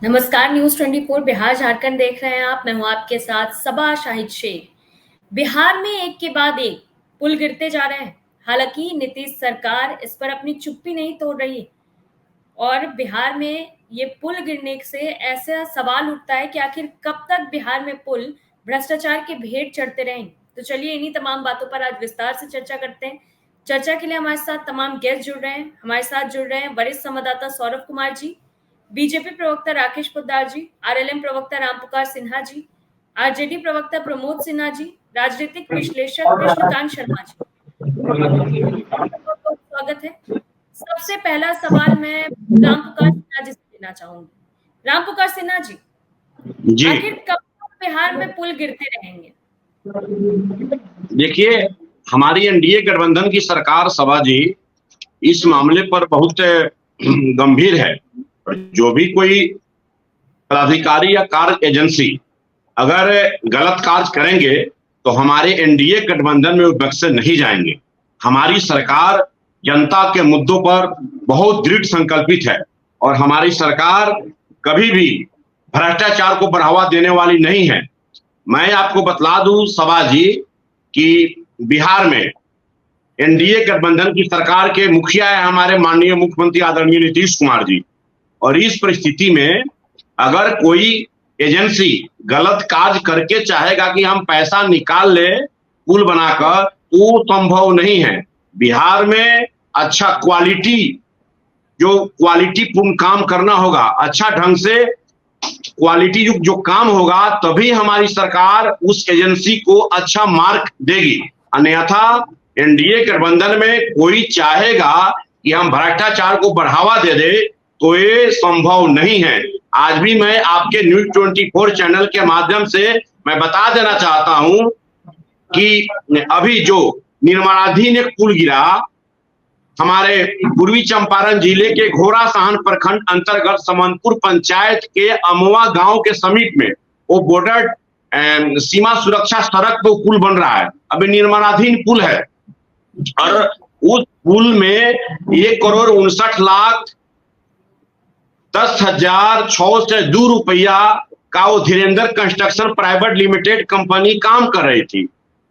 नमस्कार। न्यूज 24 बिहार झारखंड देख रहे हैं आप। मैं हूं आपके साथ सबा शाहिद शेख। बिहार में एक के बाद एक पुल गिरते जा रहे हैं। हालांकि नीतीश सरकार इस पर अपनी चुप्पी नहीं तोड़ रही और बिहार में ये पुल गिरने से ऐसा सवाल उठता है कि आखिर कब तक बिहार में पुल भ्रष्टाचार के भेंट चढ़ते रहेंगे। तो चलिए इन्हीं तमाम बातों पर आज विस्तार से चर्चा करते हैं। चर्चा के लिए हमारे साथ तमाम गेस्ट जुड़ रहे हैं। हमारे साथ जुड़ रहे हैं वरिष्ठ संवाददाता सौरभ कुमार जी, बीजेपी प्रवक्ता राकेश पोद्दार जी, आरएलएम प्रवक्ता रामपुकार सिन्हा जी, आरजेडी प्रवक्ता प्रमोद सिन्हा जी, राजनीतिक विश्लेषक कृष्णकांत शर्मा जी। बहुत बहुत स्वागत है। सबसे पहला सवाल मैं रामपुकार सिन्हा जी से लेना चाहूंगी। रामपुकार सिन्हा जी, आखिर कब तक बिहार में पुल गिरते रहेंगे? देखिए, हमारी एनडीए गठबंधन की सरकार सभा जी इस मामले पर बहुत गंभीर है। जो भी कोई पदाधिकारी या कार्य एजेंसी अगर गलत कार्य करेंगे तो हमारे एनडीए गठबंधन में वो बख्शे नहीं जाएंगे। हमारी सरकार जनता के मुद्दों पर बहुत दृढ़ संकल्पित है और हमारी सरकार कभी भी भ्रष्टाचार को बढ़ावा देने वाली नहीं है। मैं आपको बतला दूं सभा जी कि बिहार में एनडीए गठबंधन की सरकार के मुखिया है हमारे माननीय मुख्यमंत्री आदरणीय नीतीश कुमार जी। और इस परिस्थिति में अगर कोई एजेंसी गलत कार्य करके चाहेगा कि हम पैसा निकाल ले पुल बनाकर, वो संभव नहीं है। बिहार में अच्छा क्वालिटी पूर्ण काम करना होगा, अच्छा ढंग से क्वालिटी जो काम होगा, तभी हमारी सरकार उस एजेंसी को अच्छा मार्क देगी। अन्यथा एनडीए गठबंधन में कोई चाहेगा कि हम भ्रष्टाचार को बढ़ावा दे दे तो ये संभव नहीं है। आज भी मैं आपके न्यूज 24 चैनल के माध्यम से मैं बता देना चाहता हूं कि अभी जो निर्माणाधीन एक पुल गिरा हमारे पूर्वी चंपारण जिले के घोड़ासहन प्रखंड अंतर्गत समनपुर पंचायत के अमवा गांव के समीप में, वो बॉर्डर सीमा सुरक्षा सड़क पे पुल बन रहा है। अभी निर्माणाधीन पुल है और उस पुल में 1,60,10,602 रुपया का वो Dhirendra construction private limited company काम कर रही थी।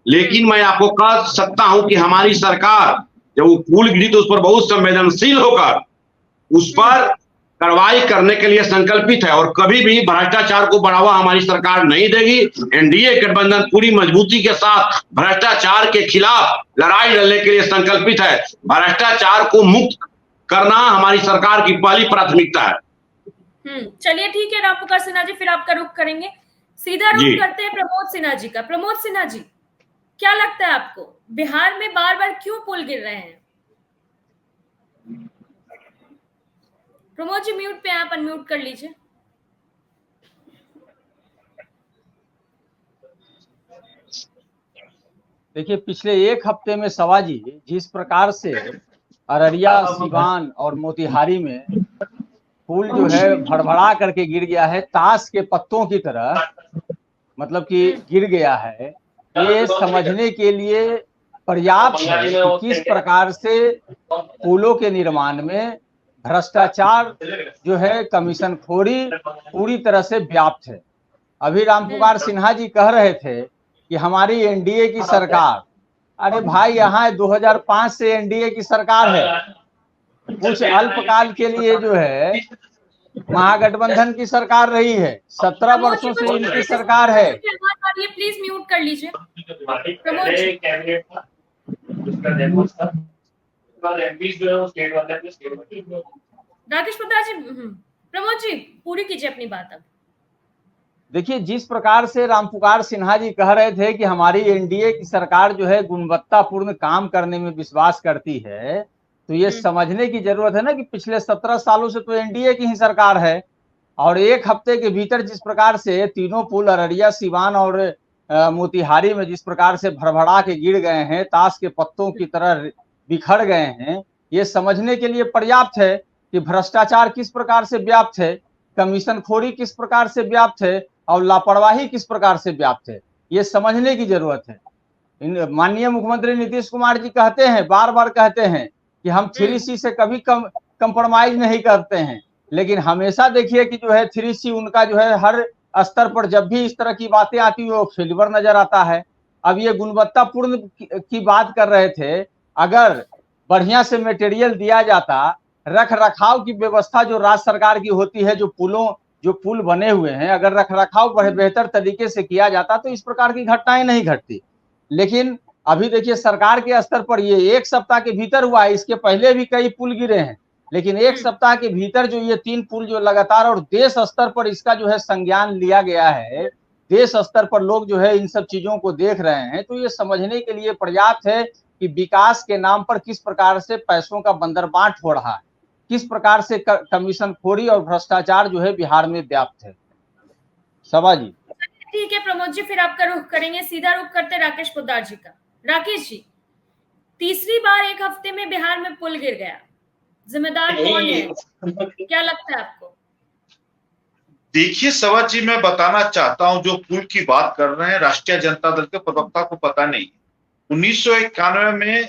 लेकिन मैं आपको कह सकता हूं कि हमारी सरकार जब वो पुल गिरी तो उस पर बहुत संवेदनशील होकर उस पर कार्रवाई करने के लिए संकल्पित है और कभी भी भ्रष्टाचार को बढ़ावा हमारी सरकार नहीं देगी। एनडीए गठबंधन पूरी मजबूती के साथ भ्रष्टाचार के खिलाफ लड़ाई लड़ने के लिए संकल्पित है। भ्रष्टाचार को मुक्त करना हमारी सरकार की पहली प्राथमिकता है। चलिए ठीक है रामपुकार सिन्हा जी, फिर आपका रुख करेंगे। सीधा रुख करते हैं प्रमोद सिन्हा जी का। प्रमोद सिन्हा जी, क्या लगता है आपको बिहार में बार बार क्यों पुल गिर रहे हैं? प्रमोद जी म्यूट पे, आप अनम्यूट कर लीजिए। देखिए, पिछले एक हफ्ते में सवा जी जिस प्रकार से अररिया, सिवान और मोतिहारी में पुल जो है भड़बड़ा करके गिर गया है, ताश के पत्तों की तरह, मतलब कि गिर गया है, ये समझने के लिए पर्याप्त है कि किस प्रकार से पुलों के निर्माण में भ्रष्टाचार जो है, कमीशनखोरी पूरी तरह से व्याप्त है। अभी रामपुकार सिन्हा जी कह रहे थे कि हमारी एनडीए की सरकार, अरे भाई यहाँ 2005 से एनडीए की सरकार है। कुछ अल्पकाल के लिए जो है महागठबंधन की सरकार रही है, 17 वर्षों से इनकी सरकार है। प्लीज म्यूट कर लीजिए। राकेश पोद्दार जी, प्रमोद जी पूरी कीजिए अपनी बात। अब देखिए, जिस प्रकार से रामपुकार सिन्हा जी कह रहे थे कि हमारी एनडीए की सरकार जो है गुणवत्तापूर्ण काम करने में विश्वास करती है, तो ये समझने की जरूरत है ना कि पिछले 17 सालों से तो एनडीए की ही सरकार है और एक हफ्ते के भीतर जिस प्रकार से तीनों पुल अररिया, सिवान और मोतिहारी में जिस प्रकार से भड़बड़ा के गिर गए हैं, ताश के पत्तों की तरह बिखर गए हैं, ये समझने के लिए पर्याप्त है कि भ्रष्टाचार किस प्रकार से व्याप्त है, कमीशनखोरी किस प्रकार से व्याप्त है और लापरवाही किस प्रकार से व्याप्त है। ये समझने की जरूरत है। माननीय मुख्यमंत्री नीतीश कुमार जी कहते हैं, बार बार कहते हैं कि हम 3C से कभी कंप्रोमाइज नहीं करते हैं। लेकिन हमेशा देखिए कि जो है 3C उनका जो है हर स्तर पर जब भी इस तरह की बातें आती है वो फेल्यूर नजर आता है। अब ये गुणवत्तापूर्ण की बात कर रहे थे, अगर बढ़िया से मटेरियल दिया जाता, रख रखाव की व्यवस्था जो राज्य सरकार की होती है, जो पुल बने हुए हैं, अगर रख रखाव बेहतर तरीके से किया जाता तो इस प्रकार की घटनाएं नहीं घटती। लेकिन अभी देखिए सरकार के स्तर पर ये 1 सप्ताह के भीतर हुआ है, इसके पहले भी कई पुल गिरे हैं, लेकिन 1 सप्ताह के भीतर जो ये 3 पुल जो लगातार और देश स्तर पर इसका जो है संज्ञान लिया गया है, देश स्तर पर लोग जो है इन सब चीजों को देख रहे हैं, तो ये समझने के लिए पर्याप्त है कि विकास के नाम पर किस प्रकार से पैसों का बंदरबांट हो रहा है, किस प्रकार से कमीशन खोरी और भ्रष्टाचार जो है बिहार में व्याप्त है। सभा जी। ठीक है प्रमोद जी, फिर आपका रुख करेंगे, सीधा रुख करते राकेश पोद्दार जी का। राकेश जी, तीसरी बार एक हफ्ते में बिहार में पुल गिर गया, जिम्मेदार कौन है, क्या लगता है आपको? देखिए सवा जी, मैं बताना चाहता हूं, जो पुल की बात कर रहे हैं राष्ट्रीय जनता दल के प्रवक्ता को पता नहीं। 1991 में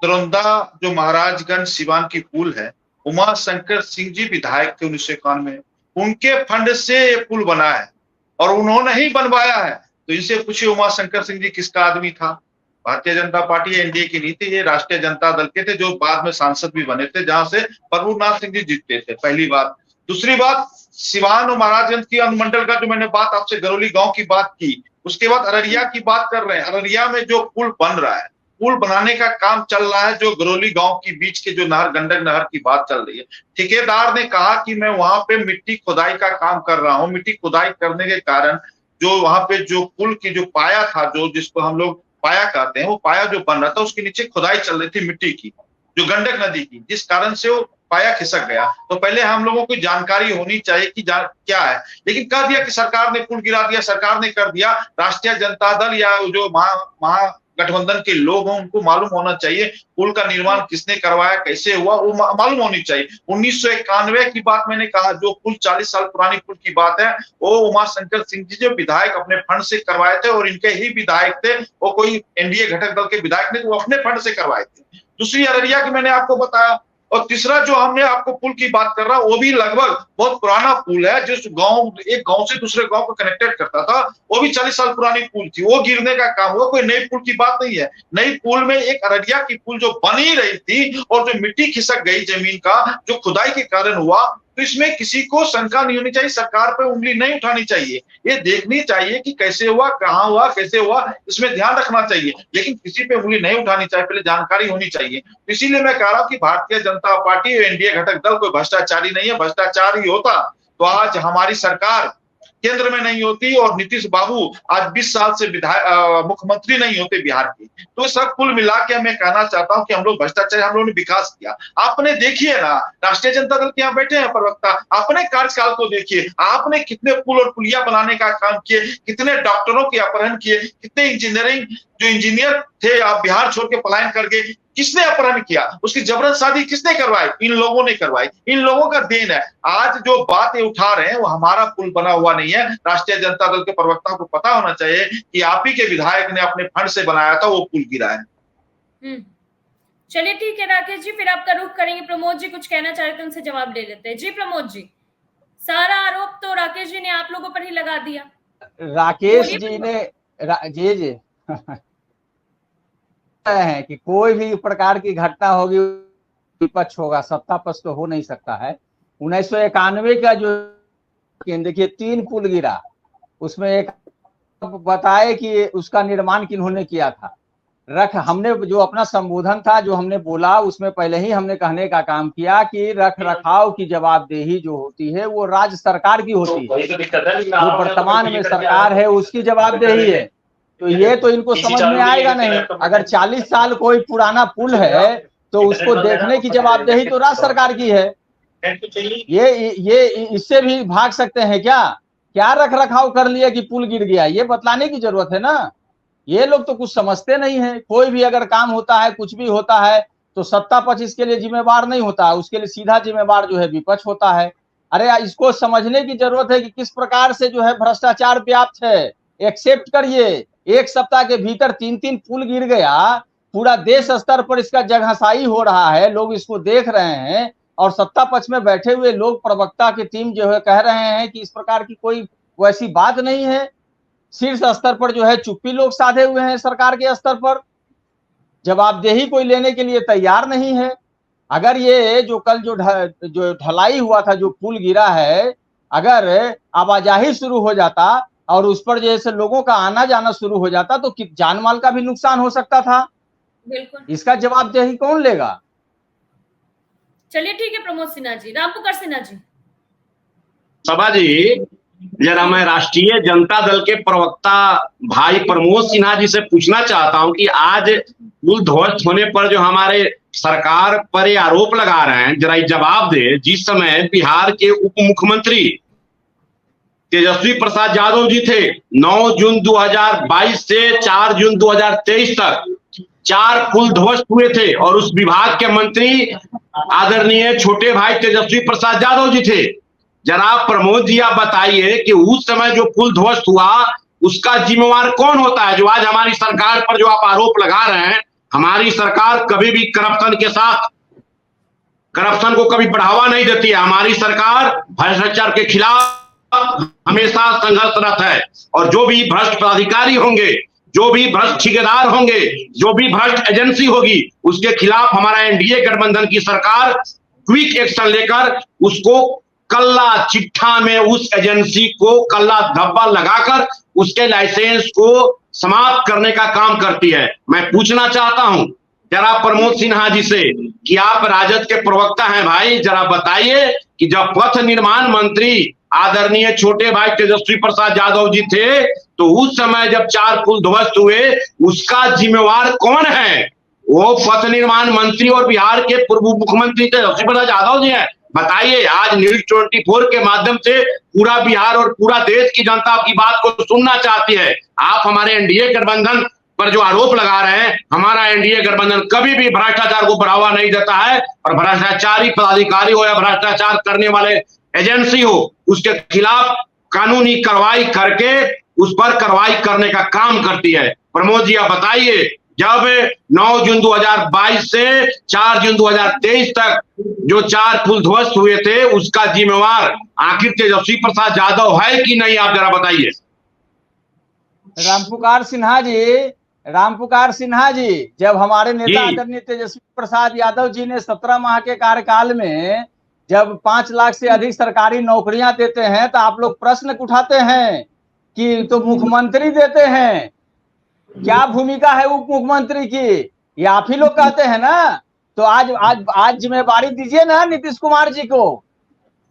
दरौंदा जो महाराजगंज सिवान की पुल है, उमा शंकर सिंह जी विधायक थे 1991 में, उनके फंड से ये पुल बना है और उन्होंने ही बनवाया है। तो इनसे पूछिए उमा शंकर सिंह जी किसका आदमी था? भारतीय जनता पार्टी एनडीए की नहीं थी, ये राष्ट्रीय जनता दल के थे, जो बाद में सांसद भी बने थे, जहां से प्रभुनाथ सिंह जी जीतते थे। पहली बात। दूसरी बात, सिवान और महाराजगंज की अनुमंडल का जो मैंने बात आपसे गरौली गांव की बात की, उसके बाद अररिया की बात कर रहे हैं। अररिया में जो पुल बन रहा है, पुल बनाने का काम चल रहा है, जो गरौली गांव के बीच के जो नहर, गंडक नहर की बात चल रही है। ठेकेदार ने कहा कि मैं वहां पे मिट्टी खुदाई का काम कर रहा हूं। मिट्टी खुदाई करने के कारण जो वहां पे जो पुल की जो पाया था, जो जिसको हम लोग पाया कहते हैं, वो पाया जो बन रहा था, उसके नीचे खुदाई चल रही थी मिट्टी की, जो गंडक नदी की, जिस कारण से वो पाया खिसक गया। तो पहले हम लोगों को जानकारी होनी चाहिए कि क्या है, लेकिन कह दिया कि सरकार ने पुल गिरा दिया, सरकार ने कर दिया। राष्ट्रीय जनता दल या जो महागठबंधन के लोग हैं, उनको मालूम होना चाहिए पुल का निर्माण किसने करवाया, कैसे हुआ, वो मालूम होनी चाहिए। 1991 की बात मैंने कहा, जो पुल 40 साल पुरानी पुल की बात है, वो उमा शंकर सिंह जी जो विधायक अपने फंड से करवाए थे, और इनके ही विधायक थे, वो कोई एनडीए घटक दल के विधायक नहीं, वो अपने फंड से करवाए थे। दूसरी अररिया की मैंने आपको बताया, और तीसरा जो हमने आपको पुल की बात कर रहा, वो भी लगभग बहुत पुराना पुल है, जो एक गांव से दूसरे गांव को कनेक्टेड करता था, वो भी 40 साल पुरानी पुल थी, वो गिरने का काम हुआ। कोई नई पुल की बात नहीं है। नई पुल में एक अररिया की पुल जो बनी रही थी और जो मिट्टी खिसक गई जमीन का, जो खुदाई के कारण हुआ, तो इसमें किसी को शंका नहीं होनी चाहिए, सरकार पे उंगली नहीं उठानी चाहिए। ये देखनी चाहिए कि कैसे हुआ, कहां हुआ, कैसे हुआ, इसमें ध्यान रखना चाहिए, लेकिन किसी पे उंगली नहीं उठानी चाहिए, पहले जानकारी होनी चाहिए। इसीलिए मैं कह रहा हूं कि भारतीय जनता पार्टी और एनडीए घटक दल कोई भ्रष्टाचारी नहीं है। भ्रष्टाचार ही होता तो आज हमारी सरकार केंद्र में नहीं होती, और नीतीश बाबू आज 20 साल से मुख्यमंत्री नहीं होते बिहार के। तो सब कुल मिला के मैं कहना चाहता हूं कि हम लोग भ्रष्टाचार, हम लोगों ने विकास किया। आपने देखिए ना, राष्ट्रीय जनता दल के यहाँ बैठे हैं प्रवक्ता, अपने कार्यकाल को देखिए, आपने कितने पुल और पुलिया बनाने का काम किए, कितने डॉक्टरों के अपहरण किए, कितने इंजीनियर थे आप बिहार छोड़ के पलायन करके, किसने अपहरण किया, उसकी जबरन शादी किसने करवाई? इन लोगों ने करवाई, इन लोगों का देन है। आज जो बात ये उठा रहे हैं, वो हमारा पुल बना हुआ नहीं है। राष्ट्रीय जनता दल के प्रवक्ता को पता होना चाहिए कि आप ही के विधायक ने अपने फंड से बनाया था, वो पुल गिरा है। चलिए ठीक है राकेश जी, फिर आपका रुख करेंगे। प्रमोद जी कुछ कहना चाह रहे थे, उनसे जवाब ले लेते हैं। जी प्रमोद जी, सारा आरोप तो राकेश जी ने आप लोगों पर ही लगा दिया। राकेश जी ने जी है कि कोई भी प्रकार की घटना होगी विपक्ष होगा, सत्ता पक्ष तो हो नहीं सकता है। 1991 का जो देखिए 3 पुल गिरा, उसमें एक बताए कि उसका निर्माण किन्होंने किया था। हमने जो अपना संबोधन था, जो हमने बोला, उसमें पहले ही हमने कहने का काम किया कि रख रखाव की जवाबदेही जो होती है वो राज्य सरकार की होती है, जो वर्तमान में सरकार है उसकी जवाबदेही है। तो ये तो इनको समझ में आएगा नहीं। अगर 40 साल कोई पुराना पुल है तो उसको देखने की जवाबदेही तो राज्य सरकार की है। ये इससे भी भाग सकते हैं क्या रख रखाव कर लिया कि पुल गिर गया, ये बतलाने की जरूरत है ना। ये लोग तो कुछ समझते नहीं है। कोई भी अगर काम होता है, कुछ भी होता है, तो सत्ता पक्ष इसके लिए जिम्मेवार नहीं होता, उसके लिए सीधा जिम्मेवार जो है विपक्ष होता है। अरे इसको समझने की जरूरत है कि किस प्रकार से जो है भ्रष्टाचार व्याप्त है। एक्सेप्ट करिए, 1 सप्ताह के भीतर 3 पुल गिर गया, पूरा देश स्तर पर इसका जगहसाई हो रहा है, लोग इसको देख रहे हैं, और सत्ता पक्ष में बैठे हुए लोग, प्रवक्ता की टीम जो है कह रहे हैं कि इस प्रकार की कोई वैसी बात नहीं है। शीर्ष स्तर पर जो है चुप्पी लोग साधे हुए हैं, सरकार के स्तर पर जवाबदेही कोई लेने के लिए तैयार नहीं है। अगर ये जो कल जो ढलाई हुआ था, जो पुल गिरा है, अगर आवाजाही शुरू हो जाता और उस पर जैसे लोगों का आना जाना शुरू हो जाता तो जान माल का भी नुकसान हो सकता था। बिल्कुल, इसका जवाबदेही कौन लेगा? चलिए ठीक है प्रमोद सिन्हा जी। रामपुकार सिन्हा जी। सभा जी, जरा मैं राष्ट्रीय जनता दल के प्रवक्ता भाई प्रमोद सिन्हा जी से पूछना चाहता हूं कि आज पुल ध्वस्त होने पर जो हमारे सरकार पर ये आरोप लगा रहे हैं, जरा जवाब दे। जिस समय बिहार के उप मुख्यमंत्री तेजस्वी प्रसाद यादव जी थे, 9 जून 2022 से 4 जून 2023 तक 4 पुल ध्वस्त हुए थे और उस विभाग के मंत्री आदरणीय छोटे भाई तेजस्वी प्रसाद यादव जी थे। जरा प्रमोद जी आप बताइए कि उस समय जो पुल ध्वस्त हुआ उसका जिम्मेवार कौन होता है? जो आज हमारी सरकार पर जो आप आरोप लगा रहे हैं, हमारी सरकार कभी भी करप्शन को कभी बढ़ावा नहीं देती है। हमारी सरकार भ्रष्टाचार के खिलाफ हमेशा संघर्षरत है और जो भी भ्रष्ट पदाधिकारी होंगे, जो भी भ्रष्ट ठेकेदार होंगे, जो भी भ्रष्ट एजेंसी होगी, उसके खिलाफ हमारा एनडीए गठबंधन की सरकार क्विक एक्शन लेकर उसको कल्ला चिट्ठा में उस एजेंसी को कल्ला धब्बा लगाकर उसके लाइसेंस को समाप्त करने का काम करती है। मैं पूछना चाहता हूं जरा प्रमोद सिन्हा जी से कि आप राजद के प्रवक्ता हैं भाई, जरा बताइए कि जब पथ निर्माण मंत्री आदरणीय छोटे भाई तेजस्वी प्रसाद यादव जी थे तो उस समय जब 4 पुल ध्वस्त हुए उसका जिम्मेवार कौन है? वो पथ निर्माण मंत्री और बिहार के पूर्व मुख्यमंत्री तेजस्वी प्रसाद यादव जी हैं। बताइए, आज न्यूज 24 के माध्यम से पूरा बिहार और पूरा देश की जनता आपकी बात को सुनना चाहती है। आप हमारे एनडीए गठबंधन पर जो आरोप लगा रहे हैं, हमारा एनडीए गठबंधन कभी भी भ्रष्टाचार को बढ़ावा नहीं देता है और भ्रष्टाचारी पदाधिकारी हो या भ्रष्टाचार करने वाले एजेंसी हो, उसके खिलाफ कानूनी कार्रवाई करके उस पर कार्रवाई करने का काम करती है। प्रमोद जी आप बताइए, जब 9 जून 2022 से 4 जून 2023 तक जो 4 पुल ध्वस्त हुए थे उसका जिम्मेवार आखिर तेजस्वी प्रसाद यादव है कि नहीं, आप जरा बताइए। रामपुकार सिन्हा जी, जब हमारे नेता आदरणीय तेजस्वी प्रसाद यादव जी ने 17 माह के कार्यकाल में जब 5 लाख से अधिक सरकारी नौकरियां देते हैं तो आप लोग प्रश्न उठाते हैं कि तो मुख्यमंत्री देते हैं, क्या भूमिका है उप मुख्यमंत्री की? ये आप ही लोग कहते हैं ना। तो आज जिम्मेवारी दीजिए ना नीतीश कुमार जी को।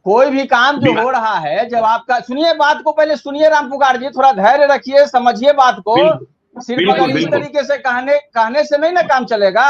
कोई भी काम जो हो रहा है, जब आपका सुनिए, बात को पहले सुनिए रामपुकार जी, थोड़ा धैर्य रखिए, समझिए बात को। सिर्फ अगर इस तरीके से कहने से नहीं ना काम चलेगा।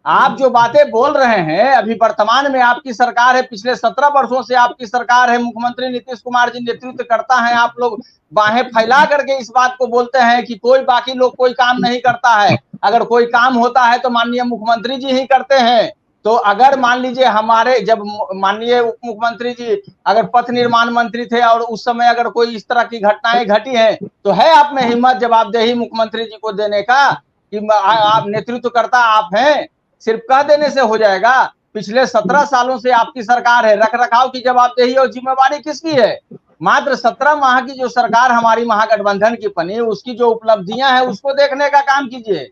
आप जो बातें बोल रहे हैं, अभी वर्तमान में आपकी सरकार है, पिछले 17 वर्षों से आपकी सरकार है, मुख्यमंत्री नीतीश कुमार जी नेतृत्व करता है। आप लोग बाहें फैला करके इस बात को बोलते हैं कि कोई बाकी लोग कोई काम नहीं करता है। अगर कोई काम होता है तो माननीय मुख्यमंत्री जी ही करते हैं। तो अगर मान लीजिए हमारे जब माननीय उप मुख्यमंत्री जी अगर पथ निर्माण मंत्री थे और उस समय अगर कोई इस तरह की घटनाएं घटी हैं तो है आप में हिम्मत जवाबदेही मुख्यमंत्री जी को देने का कि आप नेतृत्व करता आप हैं? सिर्फ कह देने से हो जाएगा? पिछले 17 सालों से आपकी सरकार है, रख रखाव की जवाबदेही और जिम्मेवारी किसकी है? मात्र 17 माह की जो सरकार हमारी महागठबंधन की बनी, उसकी जो उपलब्धियां हैं उसको देखने का काम कीजिए।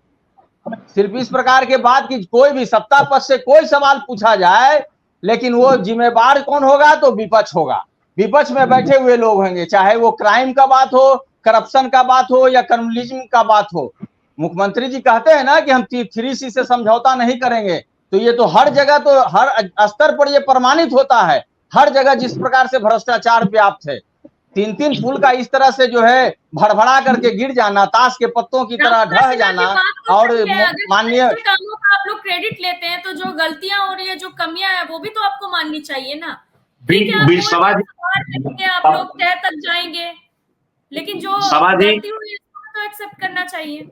सिर्फ इस प्रकार के बात की कोई भी सत्ता पक्ष से कोई सवाल पूछा जाए, लेकिन वो जिम्मेवार कौन होगा? तो विपक्ष होगा। विपक्ष में बैठे हुए लोग होंगे, चाहे वो क्राइम का बात हो, करप्शन का बात हो या कम्युनलिज्म का बात हो। मुख्यमंत्री जी कहते हैं ना कि हम 3C से समझौता नहीं करेंगे, तो ये तो हर जगह, तो हर स्तर पर ये प्रमाणित होता है। हर जगह जिस प्रकार से भ्रष्टाचार व्याप्त है, 3 पुल का इस तरह से जो है भड़भड़ा करके गिर जाना, ताश के पत्तों की तरह ढह जाना। और माननीय कामों का आप लोग क्रेडिट लेते हैं तो जो गलतियां हो रही है, जो कमियां हैं, वो भी तो आपको माननी चाहिए ना। ठीक है, आप लोग तय तक जाएंगे, लेकिन जो गलती हुई है उसको तो एक्सेप्ट करना चाहिए।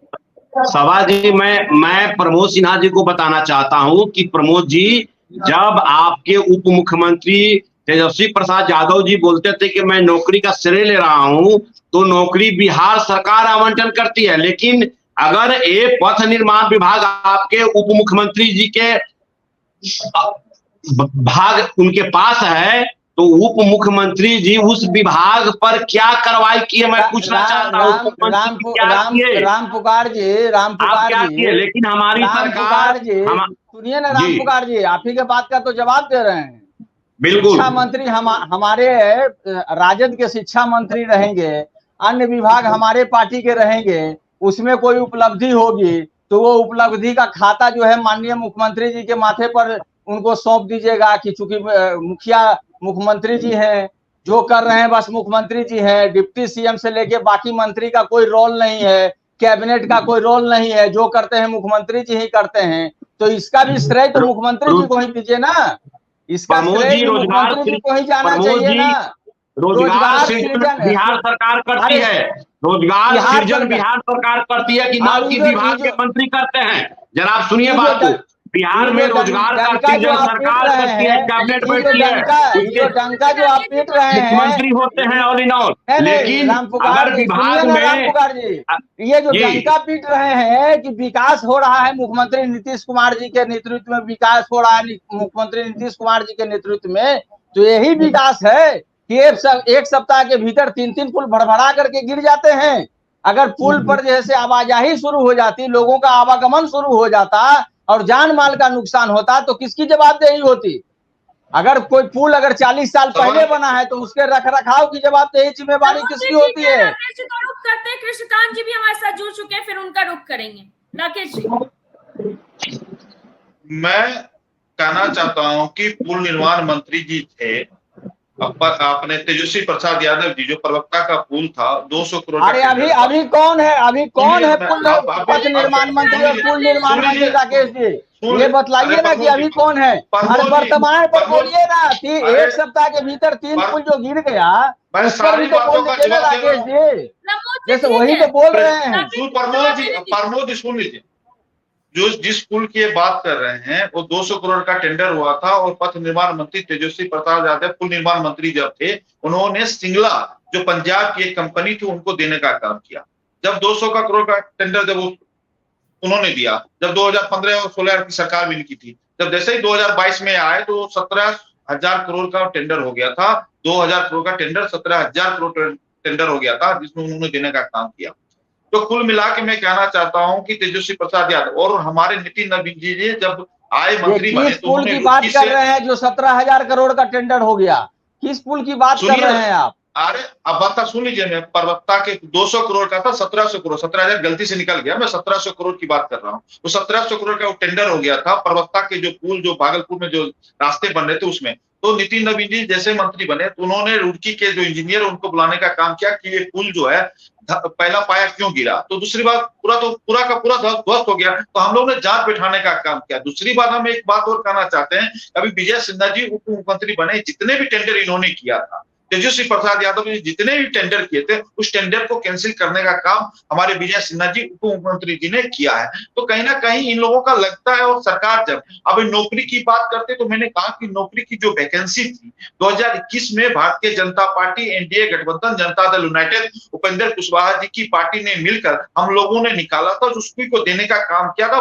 सभा जी, मैं प्रमोद सिन्हा जी को बताना चाहता हूं कि प्रमोद जी, जब आपके उप मुख्यमंत्री तेजस्वी प्रसाद यादव जी बोलते थे कि मैं नौकरी का श्रेय ले रहा हूं, तो नौकरी बिहार सरकार आवंटन करती है। लेकिन अगर ये पथ निर्माण विभाग आपके उप मुख्यमंत्री जी के भाग उनके पास है, तो उप मुख्यमंत्री जी उस विभाग पर क्या कार्रवाई किए, मैं पूछना चाहता हूँ। राम पुकार जी, लेकिन हमारी सरकार, सुनिए ना राम पुकार जी, आप ही के बात का तो जवाब दे रहे हैं। बिल्कुल। शिक्षा मंत्री हमारे राजद के शिक्षा मंत्री रहेंगे, अन्य विभाग हमारे पार्टी के रहेंगे, उसमें कोई उपलब्धि होगी तो वो उपलब्धि का खाता जो है माननीय मुख्यमंत्री जी के माथे पर उनको सौंप दीजिएगा कि चूंकि मुखिया मुख्यमंत्री जी हैं, जो कर रहे हैं बस मुख्यमंत्री जी हैं, डिप्टी सीएम से लेके बाकी मंत्री का कोई रोल नहीं है, कैबिनेट का कोई रोल नहीं है, जो करते हैं मुख्यमंत्री जी ही करते हैं। तो इसका भी श्रेय तो मुख्यमंत्री जी को ही दीजिए ना, इसका श्रेय मुख्यमंत्री जी को ही जाना चाहिए ना। रोजगार सृजन बिहार सरकार करती है, रोजगार सृजन बिहार सरकार करती है कि ना कि विभाग के मंत्री करते हैं। जरा आप सुनिए बात को, बिहार में रोजगार का सृजन सरकार करती है, कैबिनेट बैठती है, जो डंका जो आप पीट रहे हैं मंत्री होते हैं ऑल इन ऑल। लेकिन अगर विभाग में ये जो डंका पीट रहे हैं कि विकास हो रहा है मुख्यमंत्री नीतीश कुमार जी के नेतृत्व में, विकास हो रहा है मुख्यमंत्री नीतीश कुमार जी के नेतृत्व में, तो यही विकास है कि एक सप्ताह के भीतर 3-3 पुल भड़भड़ा करके गिर जाते हैं। अगर पुल पर जैसे आवाजाही शुरू हो जाती, लोगों का आवागमन शुरू हो जाता और जान माल का नुकसान होता तो किसकी जवाबदेही होती? अगर कोई पुल अगर 40 साल पहले बना है तो उसके रखरखाव की जवाबदेही जिम्मेवारी किसकी होती है? कृष्णकांत जी भी हमारे साथ जुड़ चुके हैं, फिर उनका रुख करेंगे। राकेश जी, मैं कहना चाहता हूं कि पुल निर्माण मंत्री जी थे, आपने तेजस्वी प्रसाद यादव जी जो प्रवक्ता का पुल था 200 करोड़। अरे अभी कौन है पथ निर्माण मंत्री और पुल निर्माण मंत्री? राकेश जी ये बतलाइए ना कि अभी कौन है? अरे वर्तमान पर बोलिए ना कि एक सप्ताह के भीतर 3 पुल जो गिर गया उस पर भी तो बोल दीजिएगा राकेश जी, जैसे वही तो बोल रहे हैं। प्रमोद जी सुन लीजिए, जो जिस पुल की बात कर रहे हैं वो 200 करोड़ का टेंडर हुआ था और पथ निर्माण मंत्री तेजस्वी प्रसाद यादव पुल निर्माण मंत्री जब थे, उन्होंने सिंगला जो पंजाब की एक कंपनी थी उनको देने का काम किया। जब 200 करोड़ का टेंडर जब उन्होंने दिया, जब 2015 और 16 की सरकार भी इनकी थी, जब जैसे ही 2022 में आए तो 17,000 करोड़ का टेंडर हो गया था। 2,000 करोड़ का टेंडर 17,000 करोड़ टेंडर हो गया था जिसमें उन्होंने देने का काम किया। तो कुल मिला के मैं कहना चाहता हूं कि तेजस्वी प्रसाद यादव और हमारे नितिन नवीन जी जब आए मंत्री बने तो पुल की बात कर रहे हैं जो 17,000 करोड़ का टेंडर हो गया, किस पुल की बात कर रहे हैं आप? अरे अब बात सुन लीजिए, मैं प्रवक्ता के 200 करोड़ का था 1700 करोड़, 17,000 गलती से निकल गया, मैं 1700 करोड़ की बात कर रहा हूँ। वो 1700 करोड़ का वो टेंडर हो गया था प्रवक्ता के जो पुल जो भागलपुर में जो रास्ते बन रहे थे उसमें। तो नितिन नवीन जी जैसे मंत्री बने तो उन्होंने रुड़की के जो इंजीनियर उनको बुलाने का काम किया कि ये पुल जो है पहला पाया क्यों गिरा, तो दूसरी बात पूरा का पूरा ध्वस्त हो गया, तो हम लोगों ने जांच बैठाने का काम किया। दूसरी बात हम एक बात और कहना चाहते हैं, अभी विजय सिन्हा जी उप मुख्यमंत्री बने, जितने भी टेंडर इन्होंने किया था, तेजस्वी प्रसाद यादव ने जितने भी टेंडर किए थे उस टेंडर को कैंसिल करने का काम हमारे विजय सिन्हा जी उप मुख्यमंत्री जी ने किया है। तो कहीं ना कहीं इन लोगों का लगता है, और सरकार जब अभी नौकरी की बात करते तो मैंने कहा कि नौकरी की जो वैकेंसी थी 2021 में भारतीय जनता पार्टी एनडीए गठबंधन जनता दल यूनाइटेड उपेंद्र कुशवाहा जी की पार्टी ने मिलकर हम लोगों ने निकाला था, उसकी को देने का काम किया था।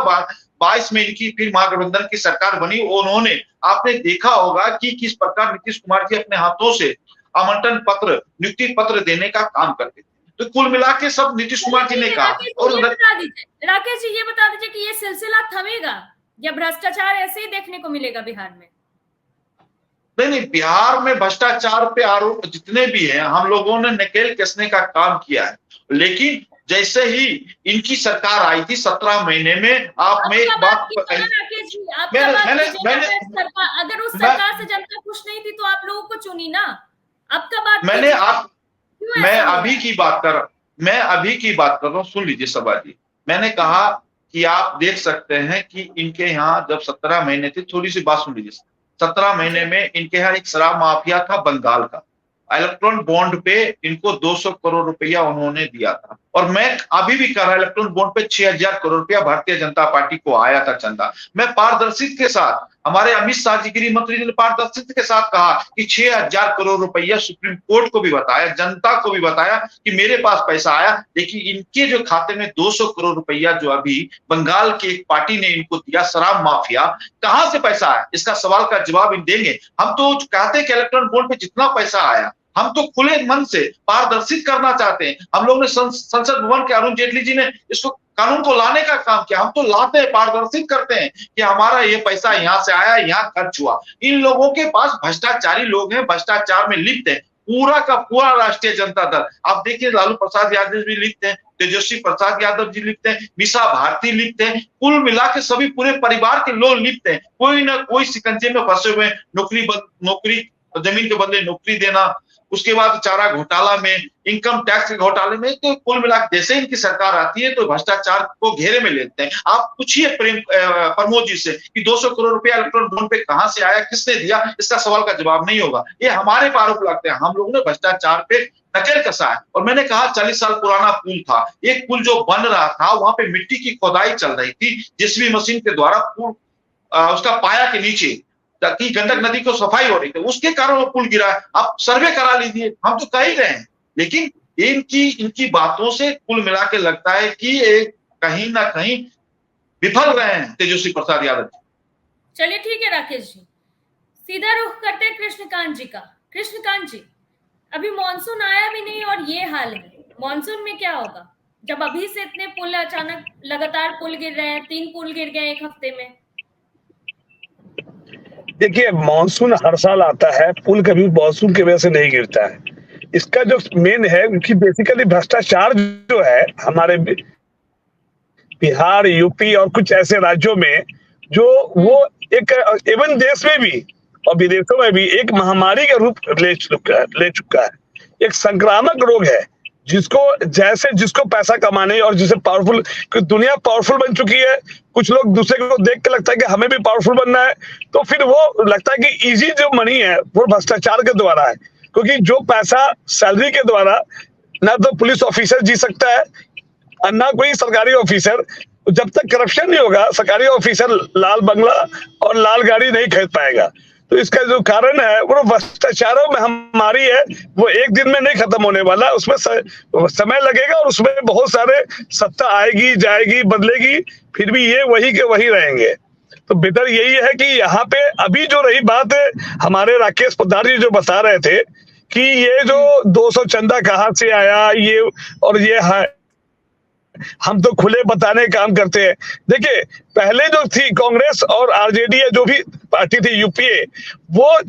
22 में इनकी फिर महागठबंधन की सरकार बनी, उन्होंने आपने देखा होगा कि किस प्रकार नीतीश कुमार जी अपने हाथों से आमंत्रण पत्र नियुक्ति पत्र देने का काम करते थे। तो कुल मिला के सब नीतीश कुमार जी ने कहा। और राकेश जी ये बता दीजिए कि ये सिलसिला थमेगा या भ्रष्टाचार ऐसे ही देखने को मिलेगा बिहार में? नहीं, बिहार में भ्रष्टाचार पे आरोप जितने भी हैं हम लोगों ने नकेल कसने का काम किया है, लेकिन जैसे ही इनकी सरकार आई थी 17 महीने में आप में एक बात अगर उस सरकार से जनता खुश नहीं थी तो आप लोगों को चुनी ना, आपका बात मैं अभी की बात कर रहा हूँ, सुन लीजिए सभा जी। मैंने कहा कि आप देख सकते हैं कि इनके यहाँ जब 17 महीने थे, थोड़ी सी बात सुन लीजिए, 17 महीने में इनके यहाँ एक शराब माफिया था बंगाल का, इलेक्ट्रॉन बॉन्ड पे इनको 200 करोड़ रुपया उन्होंने दिया था। और मैं अभी भी कह रहा इलेक्ट्रॉन बॉन्ड पे 6,000 करोड़ रुपया भारतीय जनता पार्टी को आया था चंदा। मैं पारदर्शिता के साथ हमारे अमित शाह जी गृह मंत्री ने पारदर्शिता के साथ कहा कि 6,000 करोड़ रुपया सुप्रीम कोर्ट को भी बताया, जनता को भी बताया कि मेरे पास पैसा आया, लेकिन इनके जो खाते में 200 करोड़ रुपया जो अभी बंगाल की एक पार्टी ने इनको दिया, शराब माफिया, कहां से पैसा आया, इसका सवाल का जवाब इन देंगे। हम तो कहते हैं कि इलेक्ट्रॉनिक बॉन्ड पे जितना पैसा आया हम तो खुले मन से पारदर्शित करना चाहते हैं। हम लोग ने संसद भवन के अरुण जेटली जी ने इसको कानून को लाने का काम किया, हम तो लाते हैं, पारदर्शित करते हैं कि हमारा ये पैसा यहाँ से आया, यहाँ खर्च हुआ। इन लोगों के पास भ्रष्टाचारी लोग हैं, भ्रष्टाचार में लिप्त है, पूरा का पूरा राष्ट्रीय जनता दल। आप देखिए लालू प्रसाद यादव भी लिप्त हैं, तेजस्वी प्रसाद यादव जी लिप्त हैं, मीसा भारती लिप्त हैं, कुल मिला के सभी पूरे परिवार के लोग लिप्त हैं। कोई ना कोई शिकंजे में फंसे हुए, नौकरी जमीन के बदले नौकरी देना, उसके बाद चारा घोटाला में, इनकम टैक्स के घोटाले में, तो कुल मिलाकर जैसे इनकी सरकार आती है तो भ्रष्टाचार को घेरे में लेते हैं। आप पूछिए प्रमोद जी से कि 200 करोड़ रुपया इलेक्ट्रॉनिक बॉन्ड पे कहां से आया, किसने दिया, इसका सवाल का जवाब नहीं होगा। ये हमारे पर आरोप लगते हैं, हम लोगों ने भ्रष्टाचार पे नकेल कसा है। और मैंने कहा 40 साल पुराना पुल था, एक पुल जो बन रहा था वहां पे मिट्टी की खोदाई चल रही थी, जेसीबी मशीन के द्वारा पुल उसका पाया के नीचे ताकि गंडक नदी को सफाई हो रही थी, उसके कारण वो पुल गिरा है। आप सर्वे करा लीजिए, हम तो कह ही रहे हैं, लेकिन इनकी बातों से कुल मिला के लगता है कि एक कहीं ना कहीं विफल रहे हैं तेजस्वी प्रसाद यादव। चलिए ठीक है राकेश जी, सीधा रुख करते हैं कृष्णकांत जी का। कृष्णकांत जी, अभी मॉनसून आया भी नहीं और ये हाल है, मॉनसून में क्या होगा जब अभी से इतने पुल, अचानक लगातार पुल गिर रहे हैं, 3 पुल गिर गए एक हफ्ते में। देखिए, मानसून हर साल आता है, पुल कभी मानसून की वजह से नहीं गिरता है। इसका जो मेन है कि बेसिकली भ्रष्टाचार जो है हमारे बिहार, यूपी और कुछ ऐसे राज्यों में, जो वो एक इवन देश में भी और विदेशों में भी एक महामारी का रूप ले चुका है। एक संक्रामक रोग है जिसको पैसा कमाने और जिसे पावरफुल, दुनिया पावरफुल बन चुकी है, कुछ लोग दूसरे को देख के लगता है कि हमें भी पावरफुल बनना है, तो फिर वो लगता है कि इजी जो मनी है वो भ्रष्टाचार के द्वारा है। क्योंकि जो पैसा सैलरी के द्वारा ना तो पुलिस ऑफिसर जी सकता है और ना कोई सरकारी ऑफिसर, जब तक करप्शन नहीं होगा सरकारी ऑफिसर लाल बंगला और लाल गाड़ी नहीं खरीद पाएगा। तो इसका जो कारण है वो भ्रष्टाचारों में हमारी है, वो एक दिन में नहीं खत्म होने वाला, उसमें समय लगेगा और उसमें बहुत सारे सत्ता आएगी जाएगी बदलेगी, फिर भी ये वही के वही रहेंगे। तो बेहतर यही है कि यहाँ पे अभी जो रही बात हमारे राकेश पोद्दार जी जो बता रहे थे कि ये जो 200 चंदा कहाँ से आया, ये और ये है, हम तो खुले बताने का काम करते हैं। देखिए, पहले जो थी कांग्रेस और आरजेडी जो भी पार्टी थी यूपीए, वो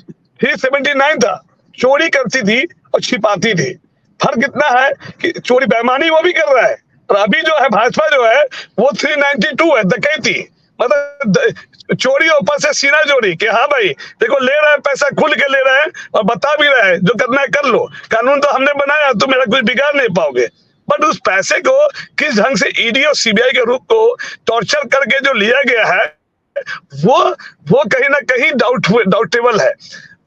379 था, चोरी करती थी और छिपाती थी। फर्क इतना है कि चोरी बेईमानी वो भी कर रहा है, और अभी जो है भाजपा जो है वो 392 है, डकैती, मतलब चोरी ऊपर से सीना चोरी कि हाँ भाई देखो ले रहा है पैसा, खुल के ले रहा है और बता भी रहा है जो करना है कर लो, कानून तो हमने बनाया, तुम मेरा कुछ बिगाड़ नहीं पाओगे। बट उस पैसे को किस ढंग से ईडी और सीबीआई के रूप को टॉर्चर करके जो लिया गया है वो कहीं ना कहीं डाउटेबल है।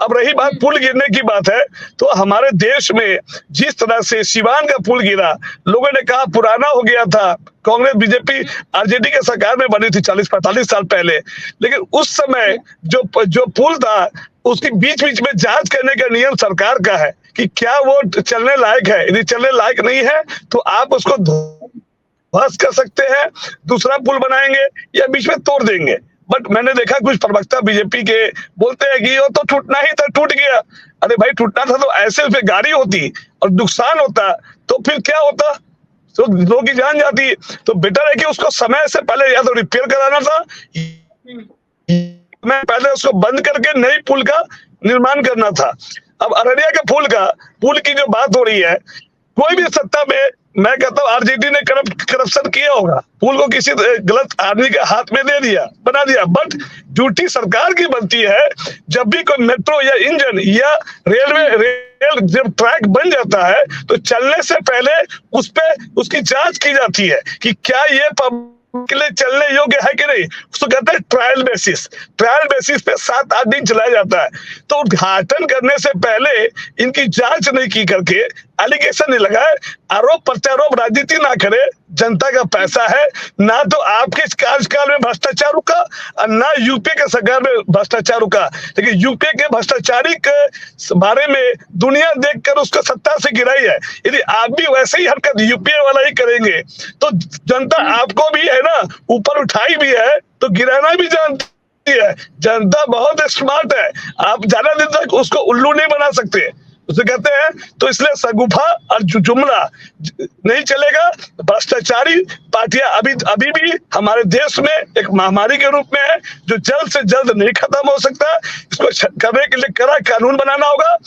अब रही बात पुल गिरने की बात है, तो हमारे देश में जिस तरह से सिवान का पुल गिरा, लोगों ने कहा पुराना हो गया था, कांग्रेस बीजेपी आरजेडी के सरकार में बनी थी 40-45 साल पहले, लेकिन उस समय जो पुल था उसकी बीच बीच में जांच करने का नियम सरकार का है कि क्या वो चलने लायक है, यदि चलने लायक नहीं है तो आप उसको ध्वस्त कर सकते हैं, दूसरा पुल बनाएंगे या बीच में तोड़ देंगे। बट मैंने देखा कुछ प्रवक्ता बीजेपी के बोलते हैं कि वो तो टूटना ही था, टूट गया। अरे भाई टूटना था तो ऐसे उस पर गाड़ी होती और नुकसान होता तो फिर क्या होता, तो लोगों की जान जाती। तो बेटर है कि उसको समय से पहले या तो रिपेयर कराना था, मैं पहले उसको बंद करके नई पुल का निर्माण करना था। अब अररिया के पुल की जो बात हो रही है, कोई भी सत्ता में मैं कहता हूँ आरजेडी ने करप्शन किया होगा, पुल को किसी गलत आदमी के हाथ में दे दिया, बना दिया। बट ड्यूटी सरकार की बनती है, जब भी कोई मेट्रो या इंजन या रेल जब ट्रैक बन जाता है तो चलने से पहले उस पे उसकी जांच की जाती है कि क्या ये के लिए चलने योग्य है कि नहीं। उसको कहते हैं ट्रायल बेसिस पे 7-8 दिन चलाया जाता है। तो उद्घाटन करने से पहले इनकी जांच नहीं की करके एलिगेशन नहीं लगाए, आरोप प्रत्यारोप राजनीति ना करे, जनता का पैसा है, ना तो आपके कार्यकाल में भ्रष्टाचार रुका और ना यूपीए के सरकार में भ्रष्टाचार रुका। लेकिन यूपीए के भ्रष्टाचारी के बारे में दुनिया देखकर उसको सत्ता से गिराई है। यदि आप भी वैसे ही हरकत यूपीए वाला ही करेंगे तो जनता आपको भी है ना ऊपर उठाई भी है तो गिराना भी जानती है। जनता बहुत स्मार्ट है, आप ज्यादा दिन तक उसको उल्लू नहीं बना सकते, उसे कहते हैं। तो इसलिए सगुफा और जुमला नहीं चलेगा। भ्रष्टाचारी पार्टियां अभी भी हमारे देश में एक महामारी के रूप में है जो जल्द से जल्द नहीं खत्म हो सकता। इसको करने के लिए कड़ा कानून बनाना होगा।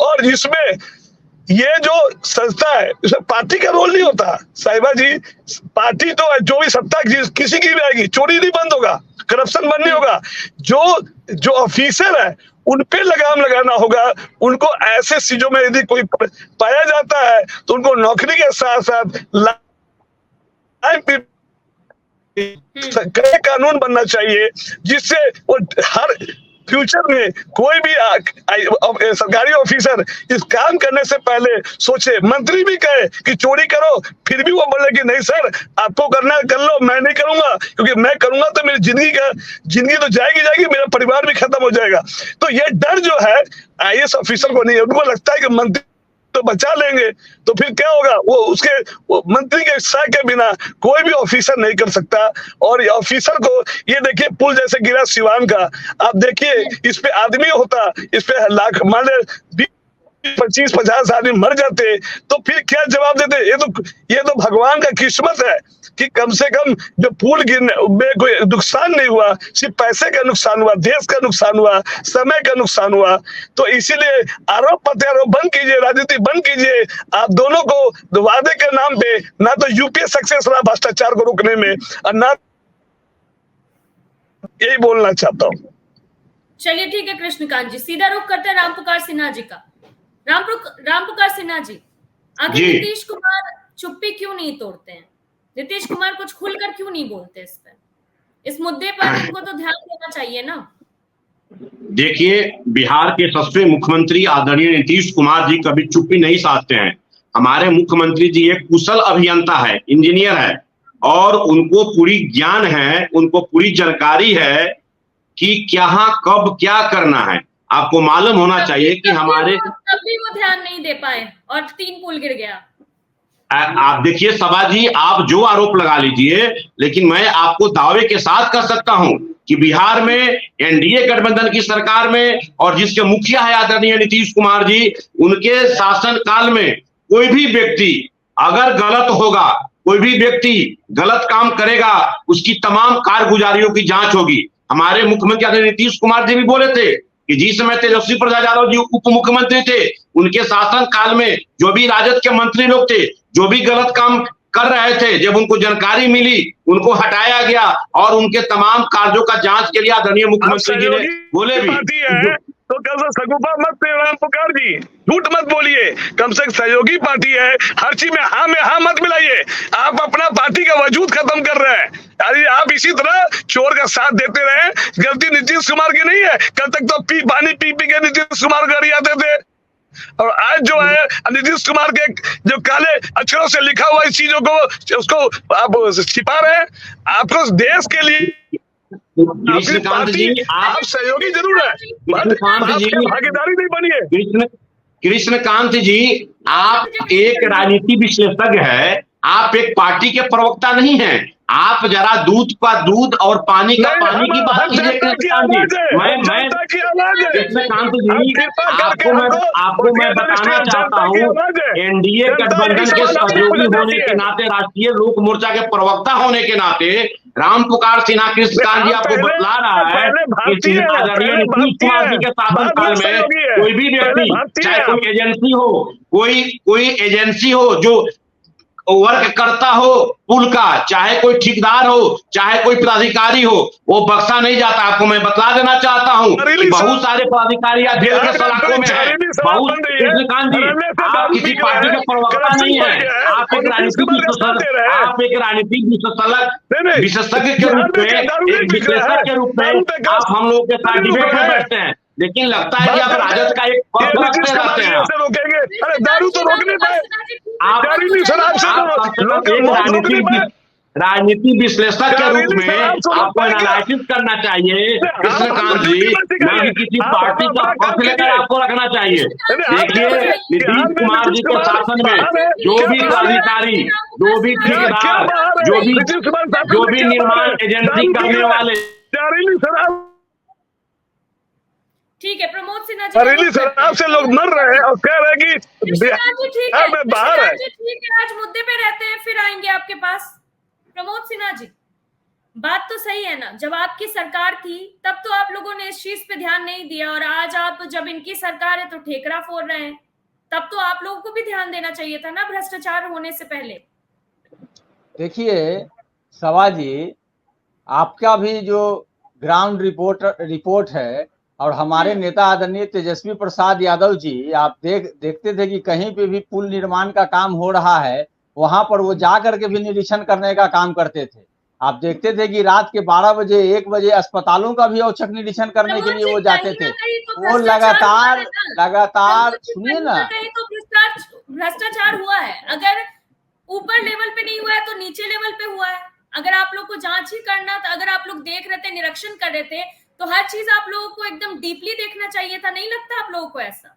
और इसमें ये जो संस्था है इसमें पार्टी का रोल नहीं होता साहिबा जी। पार्टी तो जो भी सत्ता किसी की भी आएगी, चोरी नहीं बंद होगा, करप्शन बंद नहीं होगा। जो ऑफिसर है उन पे लगाम लगाना होगा। उनको ऐसे चीजों में यदि कोई पाया जाता है तो उनको नौकरी के साथ साथ कड़े कानून बनना चाहिए जिससे वो हर फ्यूचर में कोई भी सरकारी ऑफिसर इस काम करने से पहले सोचे। मंत्री भी कहे कि चोरी करो, फिर भी वो बोले कि नहीं सर आपको करना कर लो, मैं नहीं करूंगा, क्योंकि मैं करूंगा तो मेरी जिंदगी तो जाएगी, मेरा परिवार भी खत्म हो जाएगा। तो ये डर जो है आईएएस ऑफिसर को नहीं है। उनको लगता है कि मंत्री तो बचा लेंगे तो फिर क्या होगा, वो मंत्री के सह के बिना कोई भी ऑफिसर नहीं कर सकता। और ये ऑफिसर को ये देखिए पुल जैसे गिरा सिवान का, आप देखिए इस पे आदमी होता, इस पे लाख मान 20-50 आदमी मर जाते तो फिर क्या जवाब देते। ये तो भगवान का किस्मत है कि कम से कम जो पुल गिरने में कोई नुकसान नहीं हुआ, सिर्फ पैसे का नुकसान हुआ, देश का नुकसान हुआ, समय का नुकसान हुआ। तो इसीलिए आरोप प्रत्यारोप बंद कीजिए, राजनीति बंद कीजिए। आप दोनों को वादे के नाम पे ना तो यूपीए सक्सेस रहा भ्रष्टाचार को रोकने में और ना, यही बोलना चाहता हूँ। चलिए ठीक है कृष्णकांत जी, सीधा रुख करते हैं रामपुकार सिन्हा जी का। रामपुकार सिन्हा जी, आखिर नीतीश कुमार चुप्पी क्यों नहीं तोड़ते हैं? नीतीश कुमार कुछ खुलकर क्यों नहीं बोलते इस मुद्दे पर? इनको तो ध्यान देना चाहिए ना। देखिए, बिहार के सस्ते मुख्यमंत्री आदरणीय नीतीश कुमार जी कभी चुप्पी नहीं साधते हैं। हमारे मुख्यमंत्री जी एक कुशल अभियंता है, इंजीनियर है और उनको पूरी ज्ञान है, उनको पूरी जानकारी है कि क्या कब क्या करना है। आपको मालूम होना चाहिए कि हमारे तभी वो ध्यान नहीं दे पाए और 3 पुल गिर गया। आप देखिए सभा जी, आप जो आरोप लगा लीजिए, लेकिन मैं आपको दावे के साथ कर सकता हूं कि बिहार में एनडीए गठबंधन की सरकार में और जिसके मुखिया है आदरणीय नीतीश कुमार जी, उनके शासन काल में कोई भी व्यक्ति अगर गलत होगा, कोई भी व्यक्ति गलत काम करेगा, उसकी तमाम कारगुजारियों की जांच होगी। हमारे मुख्यमंत्री आदरणीय नीतीश कुमार जी भी बोले थे कि जिस समय तेजस्वी प्रसाद यादव जी उप मुख्यमंत्री थे, उनके शासन काल में जो भी राजद के मंत्री लोग थे, जो भी गलत काम कर रहे थे, जब उनको जानकारी मिली उनको हटाया गया और उनके तमाम कार्यों का जांच के लिए आदरणीय मुख्यमंत्री जी ने बोले भी। तो कल से सगुफा मत रामपुकार जी, झूठ मत बोलिए। कम से कम सहयोगी पार्टी है, हर चीज में हाँ मत मिलाइए। आप अपना पार्टी का वजूद खत्म कर रहे हैं। अरे आप इसी तरह चोर का साथ देते रहे। गलती नीतीश कुमार की नहीं है। कल तक तो पानी पी के नीतीश कुमार गाड़ी आते थे और आज जो है नीतीश कुमार के जो काले अक्षरों से लिखा हुआ इस चीजों को उसको आप छिपा रहे हैं। आपको देश के लिए कृष्णकांत जी, आप सहयोगी जरूर है, भागीदारी नहीं बनिए। कृष्णकांत जी, आप एक राजनीति विशेषज्ञ है, आप एक पार्टी के प्रवक्ता नहीं हैं। आप जरा दूध का दूध और पानी का पानी की बात कीजिए कृष्णकांत जी। मैं कृष्णकांत जी, आपको मैं बताना चाहता हूँ, एनडीए गठबंधन के सहयोगी होने के नाते, राष्ट्रीय लोक मोर्चा के प्रवक्ता होने के नाते रामपुकार सिन्हा कृष्णकांत जी आपको बतला रहा है कि आदरणीय नीतीश कुमार जी के शासनकाल में कोई भी व्यक्ति, चाहे कोई एजेंसी हो, कोई एजेंसी हो जो वर्क करता हो पुल का, चाहे कोई ठेकेदार हो, चाहे कोई प्राधिकारी हो, वो बख्शा नहीं जाता। आपको मैं बतला देना चाहता हूँ कि बहुत सारे प्राधिकारी जेल के सलाखों में है। बहुत कृष्णकांत जी, आप किसी पार्टी के प्रवक्ता नहीं है, आप एक राजनीतिक विशेषज्ञ के रूप में, एक विश्लेषक के रूप में आप हम लोग के साथ डिबेट में बैठते हैं। लेकिन लगता है कि आप राजद का एक पक्ष रखते रहते हैं। अरे दारू तो रोकने पाए, जहरीली शराब से तो लोग की मौत हो गई है। राजनीति विश्लेषक के रूप में आपको एनालिसिस करना चाहिए कृष्णकांत जी, ना कि किसी पार्टी का पक्ष लेकर आपको रखना चाहिए। देखिए, नीतीश कुमार जी के शासन में जो भी अधिकारी, जो भी ठेकेदार, जो भी निर्माण एजेंसी करने वाले, ठीक है प्रमोद सिन्हा जी, जहरीली शराब से लोग मर रहे हैं और कह रहे हैं कि बिहार में बाहर है। ठीक है, आज मुद्दे पे रहते हैं, फिर आएंगे आपके पास। प्रमोद सिन्हा जी, बात तो सही है ना, जब आपकी सरकार थी तब तो आप लोगों ने इस चीज पे ध्यान नहीं दिया, और आज आप जब इनकी सरकार है तो ठेकरा फोड़ रहे हैं, तब तो आप लोगों को भी ध्यान देना चाहिए था ना भ्रष्टाचार होने से पहले। देखिए सवा जी, आपका भी जो ग्राउंड रिपोर्ट है और हमारे नेता आदरणीय तेजस्वी प्रसाद यादव जी, आप देखते थे कि कहीं पे भी पुल निर्माण का काम हो रहा है, वहां पर वो जा करके भी निरीक्षण करने का काम करते थे। आप देखते थे कि रात के 12 बजे 1 बजे अस्पतालों का भी औचक निरीक्षण करने के लिए वो जाते थे। वो लगातार सुनिए ना, तो भ्रष्टाचार हुआ है, अगर ऊपर लेवल पे नहीं हुआ है तो नीचे लेवल पे हुआ है। अगर आप लोग को जांच ही करना था, अगर आप लोग देख रहे थे, निरीक्षण कर रहे थे, तो हर चीज आप लोगों को एकदम डीपली देखना चाहिए था। नहीं लगता आप लोगों को ऐसा?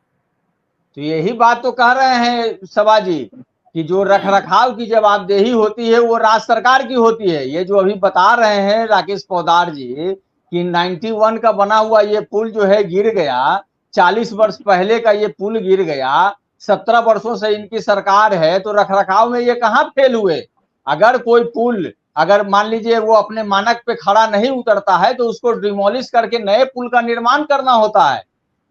तो यही बात तो कह रहे हैं सभा जी कि जो रखरखाव की जवाबदेही होती है वो राज्य सरकार की होती है। ये जो अभी बता रहे हैं राकेश पोद्दार जी कि 91 का बना हुआ ये पुल जो है गिर गया, 40 वर्ष पहले का ये पुल गिर गया, 17 वर्षों से इनकी सरकार है, तो रखरखाव में ये कहाँ फेल हुए? अगर कोई पुल, अगर मान लीजिए वो अपने मानक पे खड़ा नहीं उतरता है तो उसको डिमोलिश करके नए पुल का निर्माण करना होता है,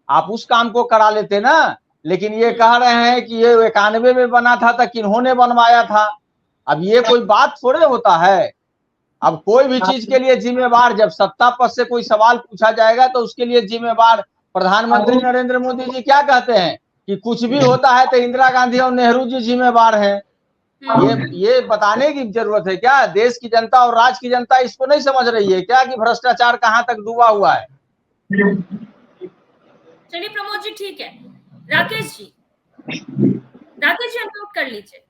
आप उस काम को करा लेते ना। लेकिन ये कह रहे हैं कि ये 91 में बना था किन्होंने बनवाया था। अब ये कोई बात थोड़े होता है। अब कोई भी चीज के लिए जिम्मेवार, जब सत्ता पद से कोई सवाल पूछा जाएगा तो उसके लिए जिम्मेवार प्रधानमंत्री नरेंद्र मोदी जी क्या कहते हैं कि कुछ भी होता है तो इंदिरा गांधी और नेहरू जी जिम्मेवार हैं। ये बताने की जरूरत है क्या? देश की जनता और राज्य की जनता इसको नहीं समझ रही है क्या कि भ्रष्टाचार कहाँ तक डूबा हुआ है? चलिए प्रमोद जी, ठीक है। राकेश जी अनम्यूट कर लीजिए।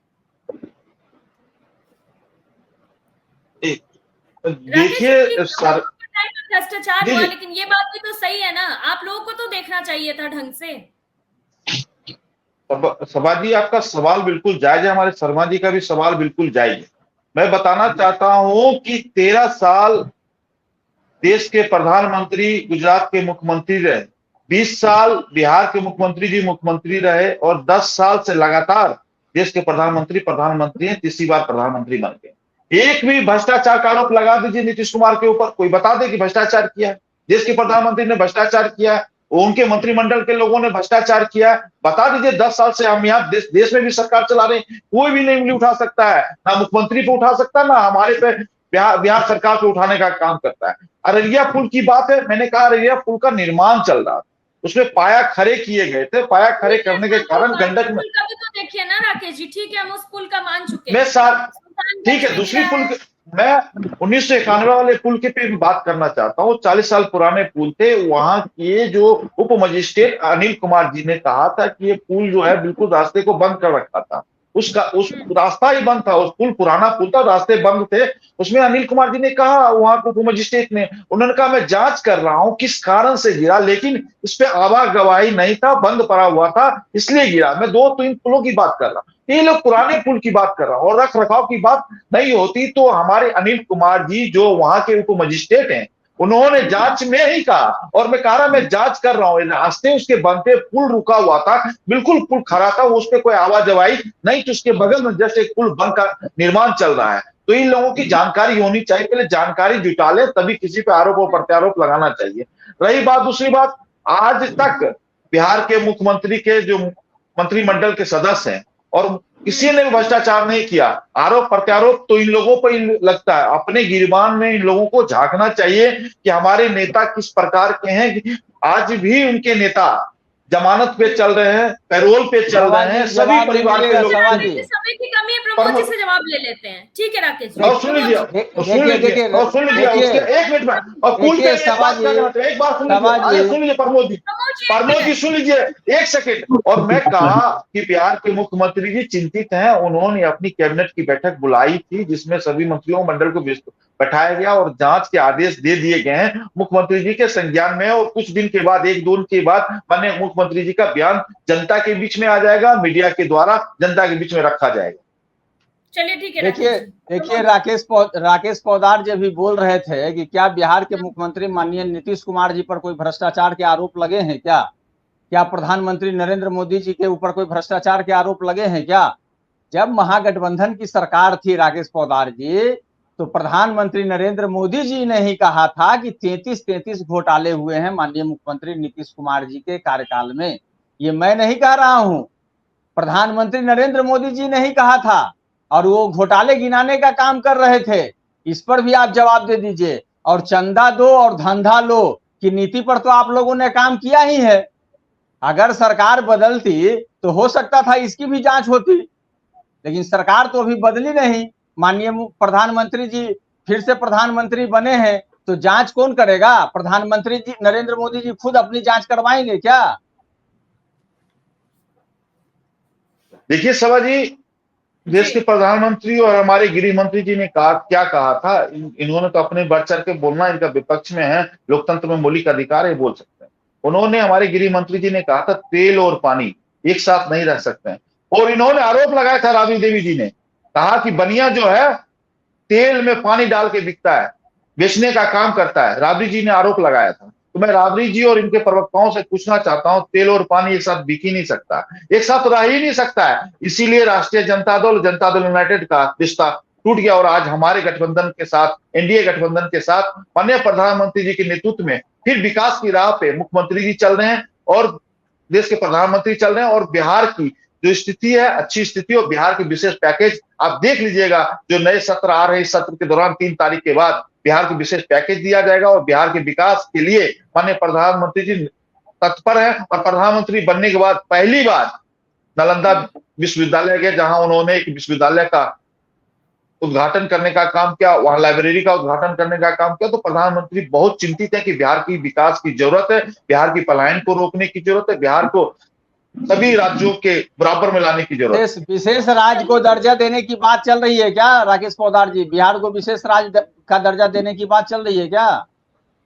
देखिए भ्रष्टाचार हुआ, लेकिन ये बात भी तो सही है ना, आप लोगों को तो देखना चाहिए था ढंग से। सभा जी, आपका सवाल बिल्कुल जायज है, हमारे शर्मा जी का भी सवाल बिल्कुल जायज है। मैं बताना चाहता हूं कि 13 साल देश के प्रधानमंत्री गुजरात के मुख्यमंत्री रहे, 20 साल बिहार के मुख्यमंत्री रहे और 10 साल से लगातार देश के प्रधानमंत्री हैं, तीसरी बार प्रधानमंत्री बन गए। एक भी भ्रष्टाचार का आरोप लगा दीजिए नीतीश कुमार के ऊपर, कोई बता दे कि भ्रष्टाचार किया है, देश के प्रधानमंत्री ने भ्रष्टाचार किया है, उनके मंत्रिमंडल के लोगों ने भ्रष्टाचार किया, बता दीजिए। 10 साल से हम यहाँ देश में भी सरकार चला रहे हैं, कोई भी नहीं उंगली उठा सकता है, ना मुख्यमंत्री पे उठा सकता है, ना हमारे पे बिहार सरकार पे उठाने का काम करता है। अररिया पुल की बात है, मैंने कहा अररिया पुल का निर्माण चल रहा था, उसमें पाया खड़े किए गए थे, पाया खड़े करने के कारण गंडक में तो देखिए ना राकेश जी, ठीक है हम उस पुल का मान चुके मैं ठीक है, दूसरी पुल मैं 1991 वाले पुल के पे बात करना चाहता हूँ। 40 साल पुराने पुल थे, वहां के जो उप मजिस्ट्रेट अनिल कुमार जी ने कहा था कि ये पुल जो है बिल्कुल रास्ते को बंद कर रखा था, उस रास्ता ही बंद था, उस पुल पुराना पुल था, रास्ते बंद थे। उसमें अनिल कुमार जी ने कहा, वहां के उप मजिस्ट्रेट ने, उन्होंने कहा मैं जांच कर रहा हूं किस कारण से गिरा, लेकिन इस पे आवागवाही नहीं था, बंद पड़ा हुआ था, इसलिए गिरा। मैं 2-3 पुलों की बात कर रहा हूं, ये लोग पुराने पुल की बात कर रहा हूं, और रख रखाव की बात नहीं होती तो हमारे अनिल कुमार जी जो वहां के उप मजिस्ट्रेट हैं, उन्होंने जांच में ही कहा, और मैं कह रहा मैं जांच कर रहा हूं, रास्ते उसके बनते पुल रुका हुआ था, बिल्कुल पुल खड़ा था, उस पर कोई आवाजवाही नहीं, तो उसके बगल में जैसे एक पुल बन का निर्माण चल रहा है। तो इन लोगों की जानकारी होनी चाहिए, पहले जानकारी जुटा ले तभी किसी पे आरोप और प्रत्यारोप लगाना चाहिए। रही बात, दूसरी बात, आज तक बिहार के मुख्यमंत्री के जो मंत्रिमंडल के सदस्य हैं और किसी ने भ्रष्टाचार नहीं किया, आरोप प्रत्यारोप तो इन लोगों पर ही लगता है। अपने गिरबान में इन लोगों को झांकना चाहिए कि हमारे नेता किस प्रकार के हैं। आज भी उनके नेता जमानत पे चल रहे हैं, पैरोल पे चल रहे हैं, सभी परिवार के लोग। समय की कमी हम ये प्रमोद जी से जवाब ले लेते हैं। ठीक है राकेश जी। और सुन लीजिए एक मिनट में, और पुल पे एक बात सुन लीजिए प्रमोद जी सुन लीजिए एक सेकंड। और मैं कहा कि बिहार के मुख्यमंत्री जी चिंतित हैं, उन्होंने अपनी कैबिनेट की बैठक बुलाई थी जिसमें सभी मंत्रियों मंडल को बैठाया गया और जांच के आदेश दे दिए गए हैं मुख्यमंत्री जी के संज्ञान में। और कुछ दिन के बाद, एक दो दिन के बाद माननीय मुख्यमंत्री जी का बयान जनता के बीच में आ जाएगा, मीडिया के द्वारा जनता के बीच में रखा जाएगा। चलिए ठीक है। देखिए राकेश पोद्दार जी भी बोल रहे थे कि क्या बिहार के मुख्यमंत्री माननीय नीतीश कुमार जी पर कोई भ्रष्टाचार के आरोप लगे हैं क्या प्रधानमंत्री नरेंद्र मोदी जी के ऊपर कोई भ्रष्टाचार के आरोप लगे हैं क्या? जब महागठबंधन की सरकार थी राकेश पोद्दार जी, तो प्रधानमंत्री नरेंद्र मोदी जी ने ही कहा था कि 33 घोटाले हुए हैं माननीय मुख्यमंत्री नीतीश कुमार जी के कार्यकाल में। ये मैं नहीं कह रहा हूं, प्रधानमंत्री नरेंद्र मोदी जी ने ही कहा था, और वो घोटाले गिनाने का काम कर रहे थे। इस पर भी आप जवाब दे दीजिए। और चंदा दो और धंधा लो की नीति पर तो आप लोगों ने काम किया ही है। अगर सरकार बदलती तो हो सकता था इसकी भी जांच होती, लेकिन सरकार तो अभी बदली नहीं। माननीय प्रधानमंत्री जी फिर से प्रधानमंत्री बने हैं, तो जांच कौन करेगा? प्रधानमंत्री जी नरेंद्र मोदी जी खुद अपनी जांच करवाएंगे क्या? देखिए सभा जी, देश के प्रधानमंत्री और हमारे गृह मंत्री जी ने क्या कहा था। इन्होंने तो अपने बढ़ चढ़ के बोलना, इनका विपक्ष में है, लोकतंत्र में मौलिक अधिकार है, बोल सकते हैं। उन्होंने, हमारे गृह मंत्री जी ने कहा था तेल और पानी एक साथ नहीं रह सकते हैं। और इन्होंने आरोप लगाया था, राबड़ी देवी जी ने कहा कि बनिया जो है तेल में पानी डाल के बिकता है, बेचने का काम करता है। राबड़ी जी ने आरोप लगाया था। तो मैं राबड़ी जी और इनके प्रवक्ताओं से पूछना चाहता हूं, तेल और पानी एक साथ बिक ही नहीं सकता, एक साथ रह ही नहीं सकता है। इसीलिए राष्ट्रीय जनता दल यूनाइटेड का रिश्ता टूट गया और आज हमारे गठबंधन के साथ, एनडीए गठबंधन के साथ माननीय प्रधानमंत्री जी के नेतृत्व में फिर विकास की राह पे मुख्यमंत्री जी चल रहे हैं और देश के प्रधानमंत्री चल रहे हैं। और बिहार की जो स्थिति है, अच्छी स्थिति, और बिहार की विशेष पैकेज आप देख लीजिएगा। जो नए सत्र आ रहे हैं, इस सत्र के दौरान 3 तारीख के बाद बिहार को विशेष पैकेज दिया जाएगा और बिहार के विकास के लिए माननीय प्रधानमंत्री जी तत्पर है। और प्रधानमंत्री बनने के बाद पहली बार नालंदा विश्वविद्यालय गए, जहां उन्होंने एक विश्वविद्यालय का उद्घाटन करने का काम किया, वहां लाइब्रेरी का उद्घाटन करने का काम किया। तो प्रधानमंत्री बहुत चिंतित है कि बिहार की विकास की जरूरत है, बिहार की पलायन को रोकने की जरूरत है, बिहार को सभी राज्यों के बराबर में लाने की जरूरत है। विशेष राज्य को दर्जा देने की बात चल रही है क्या राकेश पोद्दार जी? बिहार को विशेष राज्य का दर्जा देने की बात चल रही है क्या?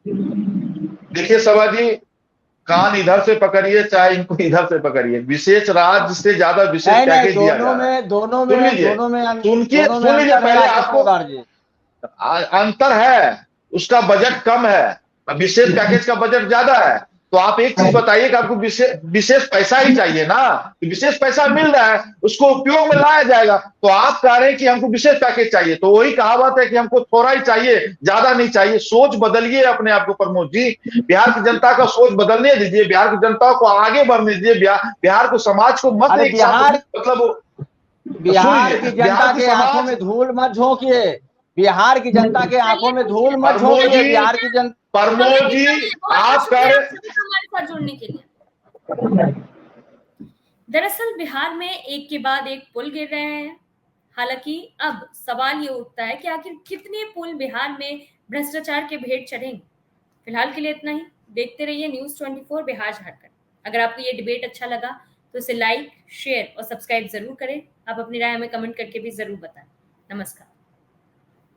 देखिए सभा जी, कान इधर से पकड़िए चाहे इनको इधर से पकड़िए, विशेष राज्य से ज्यादा विशेष पैकेज दिया जा रहा है। दोनों में सुन लीजिए पहले, आपको अंतर है, उसका बजट कम है, विशेष पैकेज का बजट ज्यादा है। तो आप एक चीज बताइए कि आपको विशेष पैसा ही चाहिए ना, विशेष पैसा मिल रहा है, उसको उपयोग में लाया जाएगा। तो आप कह रहे हैं कि हमको विशेष पैकेज चाहिए, तो वही कहावत है कि हमको थोड़ा ही चाहिए, ज्यादा नहीं चाहिए। सोच बदलिए अपने आप को प्रमोद जी, बिहार की जनता का सोच बदलने दीजिए, बिहार की जनता को आगे बढ़ने दीजिए, बिहार को, समाज को मत एक साथ, मतलब बिहार की जनता के आंखों में धूल मत झोंकिए, बिहार की जनता के आंखों में धूल मत झोंकिए। बिहार की जनता, प्रमोद जी आप कह रहे हमारे साथ जुड़ने के लिए। दरअसल बिहार में एक के बाद एक पुल गिर रहे हैं। हालांकि अब सवाल ये उठता है कि आखिर कितने पुल बिहार में भ्रष्टाचार के भेंट चढ़ेंगे। फिलहाल के लिए इतना ही। देखते रहिए न्यूज़ 24 बिहार झारखंड। अगर आपको ये डिबेट अच्छा लगा तो इसे लाइक, शेयर और सब्सक्राइब जरूर करें। आप अपनी राय हमें कमेंट करके भी जरूर बताएं। नमस्कार।